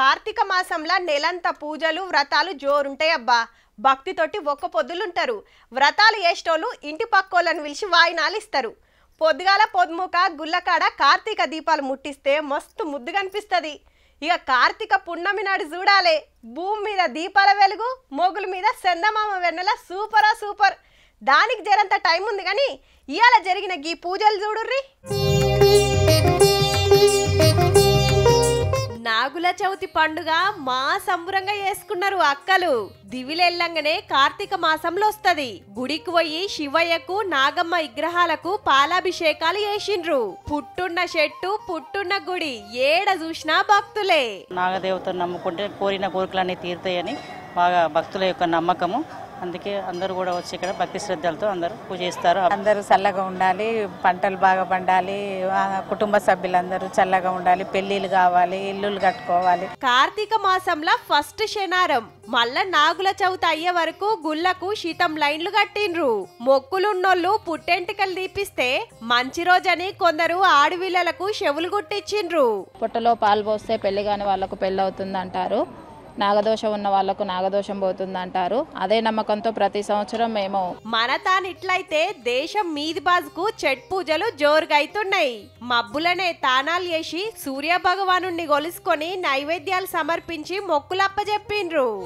కార్తీక మాసంలో నెలంత పూజలు వ్రతాలు జోరుంటాయబ్బా. భక్తితోటి ఒక్క పొద్దులుంటారు. వ్రతాలు చేసేటోళ్ళు ఇంటి పక్కోళ్ళని పిలిచి వాయినాలు ఇస్తారు. పొద్దుగాల పొద్దుముక గుళ్ళకాడ కార్తీక దీపాలు ముట్టిస్తే మస్తు ముద్దుగా అనిపిస్తుంది. ఇక కార్తీక పున్నమి నాడు చూడాలే భూమి మీద దీపాల వెలుగు, మొగుల మీద చందమామ వెన్నెల సూపర్. దానికి జరంత టైం ఉంది కానీ ఇవాళ జరిగిన గీ పూజలు చూడుర్రి. నాగుల చవితి పండుగ మా సంబురంగా చేసుకున్నారు అక్కలు. దివిలెల్లంగానే కార్తీక మాసంలో వస్తది. గుడికి పోయి శివయ్యకు నాగమ్మ విగ్రహాలకు పాలాభిషేకాలు చేసిండ్రు. పుట్టున్న చెట్టు పుట్టున్న గుడి ఏడ చూసినా భక్తులే. నాగదేవతను నమ్ముకుంటే కోరిన కోరికలన్నీ తీరుతాయని బాగా భక్తుల యొక్క నమ్మకము. అందుకే అందరూ కూడా వచ్చి ఇక్కడ భక్తి శ్రద్ధలతో అందరూ పూజ చేస్తారు. అందరూ చల్లగా ఉండాలి, పంటలు బాగా పండాలి, కుటుంబ సభ్యులందరూ చల్లగా ఉండాలి, పెళ్లిళ్ళు కావాలి, ఇల్లులు కట్టుకోవాలి. కార్తీక మాసంలో ఫస్ట్ శనారం మళ్ళా నాగుల చవితి అయ్యే వరకు గుళ్ళకు శీతం లైన్లు కట్టిండ్రు. మొక్కులున్నోళ్ళు పుట్టెంటికలు దీపిస్తే మంచి రోజని కొందరు ఆడవిళ్ళలకు చెవులు గుట్టించిండ్రు. పుట్టలో పాలు పోస్తే పెళ్లి కాని వాళ్లకు పెళ్లి అవుతుంది అంటారు. నాగదోషం ఉన్న వాళ్లకు నాగదోషం పోతుంది అంటారు. అదే నమ్మకంతో ప్రతి సంవత్సరం మేము మన తానిట్లయితే దేశం మీది బాజుకు చెట్ పూజలు జోరుగా అవుతున్నాయి. మబ్బులనే తానాలు చేసి సూర్య భగవాను కొలుసుకొని నైవేద్యాలు సమర్పించి మొక్కులప్పజెప్పిండ్రు.